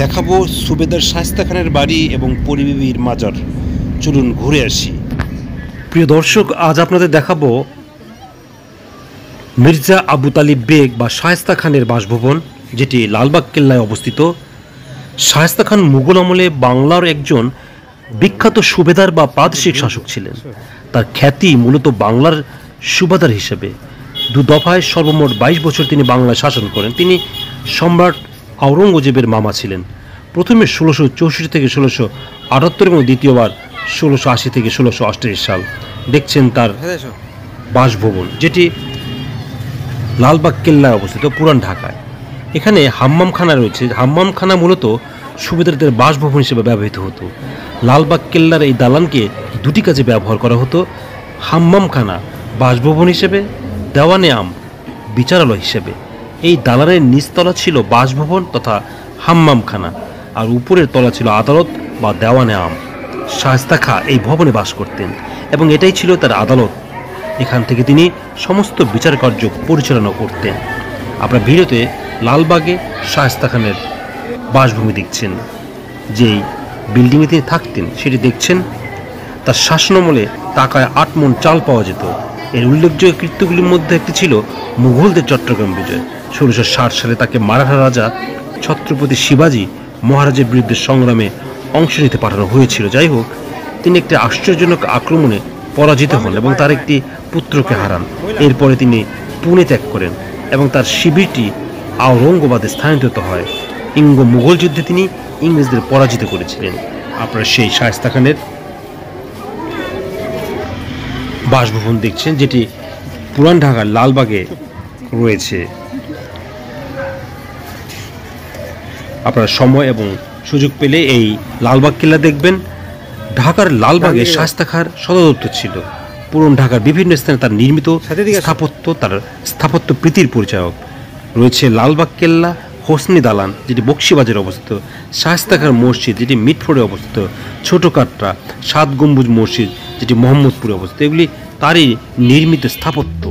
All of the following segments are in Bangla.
দেখাবো সুবেদার শায়েস্তা খানের বাড়ি এবং পরিবিবির মাজার। চলুন ঘুরে আসি। প্রিয় দর্শক, আজ আপনাদের দেখাবো মির্জা আবু তালিব বেগ বা শায়েস্তা খানের বাসভবন, যেটি লালবাগ কেল্লায় অবস্থিত। শায়েস্তা খান মুঘল আমলে বাংলার একজন বিখ্যাত সুবেদার বা প্রাদেশিক শাসক ছিলেন। তার খ্যাতি মূলত বাংলার সুবাদার হিসেবে। দু দফায় সর্বমোট 22 বছর তিনি বাংলায় শাসন করেন। তিনি সম্রাট আওরঙ্গজেবের মামা ছিলেন। প্রথমে 1664 থেকে 1678 এবং দ্বিতীয়বার 1680 থেকে 1688 সাল। দেখছেন তার বাসভবন, যেটি লালবাগ কেল্লায় অবস্থিত, পুরান ঢাকায়। এখানে হাম্মামখানা রয়েছে। হাম্মামখানা মূলত সুবেদারদের বাসভবন হিসেবে ব্যবহৃত হতো। লালবাগ কেল্লার এই দালানকে দুটি কাজে ব্যবহার করা হতো: হাম্মামখানা বাসভবন হিসেবে, দেওয়ানে আম বিচারালয় হিসেবে। এই দালানের নিচতলা ছিল বাসভবন তথা হাম্মামখানা, আর উপরের তলা ছিল আদালত বা দেওয়ানে আম। শায়েস্তা খাঁ এই ভবনে বাস করতেন এবং এটাই ছিল তার আদালত। এখান থেকে তিনি সমস্ত বিচার কার্য পরিচালনা করতেন। আপনার ভিডিওতে লালবাগে শায়েস্তা খানের বাসভূমি দেখছেন। যেই বিল্ডিংয়ে তিনি থাকতেন সেটি দেখছেন। তার শাসনামলে টাকায় 8 মণ চাল পাওয়া যেত। এর উল্লেখযোগ্য কৃত্যগুলির মধ্যে একটি ছিল মুঘলদের চট্টগ্রাম বিজয়। 1660 সালে তাকে মারাঠা রাজা ছত্রপতি শিবাজী মহারাজের বিরুদ্ধে সংগ্রামে অংশ নিতে পাঠানো হয়েছিল। যাই হোক, তিনি একটি আশ্চর্যজনক আক্রমণে পরাজিত হন এবং তার একটি পুত্রকে হারান। এরপরে তিনি পুনে ত্যাগ করেন এবং তার শিবিরটি আওরঙ্গাবাদে স্থানান্তরিত হয়। ইঙ্গো মুঘল যুদ্ধে তিনি ইংরেজদের পরাজিত করেছিলেন। আপনারা সেই শায়েস্তা খানের বাসভবন দেখছেন, যেটি পুরান ঢাকার লালবাগে রয়েছে। আপনারা সময় এবং সুযোগ পেলে এই লালবাগ কেল্লা দেখবেন। ঢাকার লালবাগে শায়েস্তা খাঁর সদর দপ্তর ছিল। পুরান ঢাকার বিভিন্ন স্থানে তার নির্মিত স্থাপত্য তার স্থাপত্য প্রীতির পরিচায়ক। রয়েছে লালবাগ কেল্লা, হোসনি দালান যেটি বক্সিবাজারে অবস্থিত, শায়েস্তা খাঁর মসজিদ যেটি মিটফোর্ডে অবস্থিত, ছোট কাটরা, 7 গম্বুজ মসজিদ যেটি মোহাম্মদপুরে অবস্থিত। এগুলি তারই নির্মিত স্থাপত্য।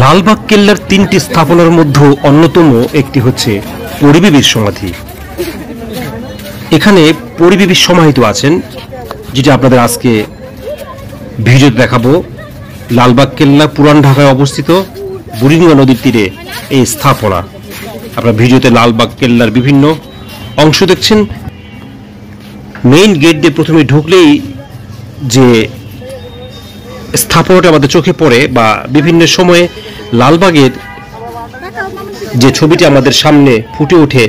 লালবাগ কেল্লার 3টি স্থাপনার মধ্যে অন্যতম একটি হচ্ছে পরিবিবির সমাধি। এখানে পরিবিবি সমাহিত আছেন, যেটি আপনাদের আজকে ভিডিও দেখাবো। লালবাগ কেল্লা পুরান ঢাকায় অবস্থিত, বুড়িগঙ্গা নদীর তীরে এই স্থাপনা। আপনারা ভিডিওতে লালবাগ কেল্লার বিভিন্ন অংশ দেখছেন। মেইন গেট দিয়ে প্রথমে ঢুকলেই যে স্থাপনাটা আমাদের চোখে পড়ে বা বিভিন্ন সময়ে লালবাগের যে ছবিটি আমাদের সামনে ফুটে উঠে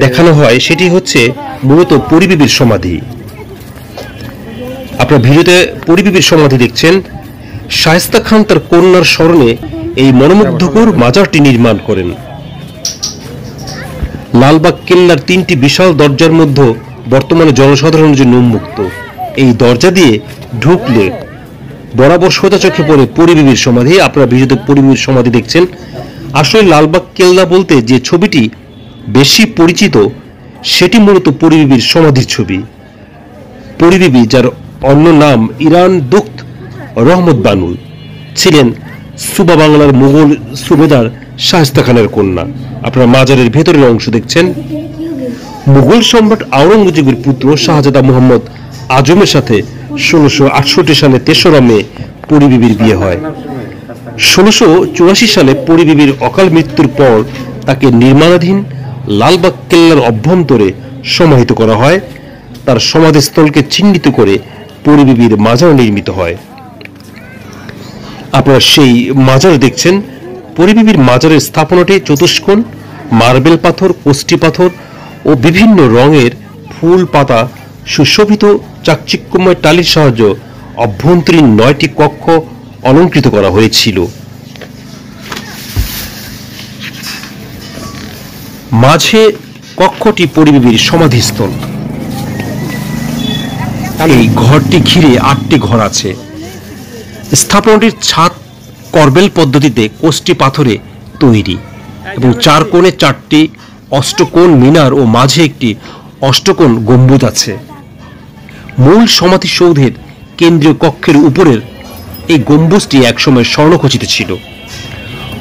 দেখানো হয়, সেটি হচ্ছে মূলত পরিবিবির সমাধি। আপনারা ভিডিওতে পরিবিবির সমাধি দেখছেন। শায়েস্তা খান তার কন্যার স্মরণে এই মনোমুগ্ধকর মাজারটি নির্মাণ করেন। লালবাগ কেল্লার 3টি বিশাল দরজার মধ্যে বর্তমানে জনসাধারণের জন্য উন্মুক্ত। এই দরজা দিয়ে ঢুকলে বরাবর সোজা চোখে পড়ে পরিবিবির সমাধি। আপনারা ভিডিওতে পরিবিবির সমাধি দেখছেন। আসলে লালবাগ কেল্লা বলতে যে ছবিটি বেশি পরিচিত, সেটি মূলত পরিবিবির সমাধির ছবি। পরিবিবি, যার অন্য নাম ইরান দুখত রহমত বানু, ছিলেন সুবা বাংলার মুঘল সুবেদার শায়েস্তা খানের কন্যা। আপনারা মাজারের ভেতরের অংশ দেখছেন। মুঘল সম্রাট আওরঙ্গজেবের পুত্র শাহজাদা মোহাম্মদ আজমের সাথে 1668 সালে 3রা মে পরিবিবির বিয়ে হয়। 1684 সালে পরিবিবির অকাল মৃত্যুর পর তাকে নির্মাণাধীন লালবাগ কেল্লার অভ্যন্তরে সমাহিত করা হয়। তার সমাধিস্থলকে চিহ্নিত করে পরিবিবির মাজার নির্মিত হয়। আপনারা সেই মাজার দেখছেন। পরিবিবির মাজারের স্থাপনাটি চতুষ্কোণ, মার্বেল পাথর, কোষ্টি পাথর ও বিভিন্ন রঙের ফুল পাতা সুশোভিত চাকচিক্যময় টালির সাহায্যে অভ্যন্তরীণ 9টি কক্ষ অলঙ্কৃত করা হয়েছিল। মাঝে কক্ষটি পরিবিবির সমাধিস্থল। এই ঘরটি ঘিরে 8টি ঘর আছে। স্থাপনাটির ছাদ করবেল পদ্ধতিতে কোষ্টি পাথরে তৈরি এবং 4 কোণে 4টি অষ্টকোণ মিনার ও মাঝে একটি অষ্টকোণ গম্বুজ আছে। মূল সমাধিসৌধের কেন্দ্রীয় কক্ষের উপরের এই গম্বুজটি একসময় স্বর্ণখচিত ছিল।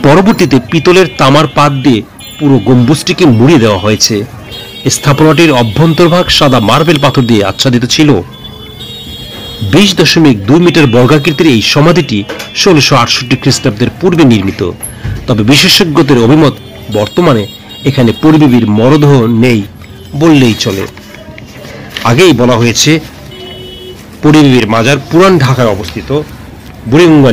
পরবর্তীতে পিতলের তামার পাত দিয়ে পুরো গম্বুজটিকে মুড়িয়ে দেওয়া হয়েছে। স্থাপনাটির অভ্যন্তরভাগ সাদা মার্বেল পাথর দিয়ে আচ্ছাদিত ছিল। 20.2 মিটার বর্গাকৃতির এই সমাধিটি 1668 খ্রিস্টাব্দের পূর্বে নির্মিত। তবে বিশেষজ্ঞদের অভিমত, বর্তমানে এখানে পরিবেবীর মরদেহ নেই বললেই চলে। আগেই বলা হয়েছে পরিবেবীর মাজার পুরান ঢাকায় অবস্থিত বুড়িগঙ্গা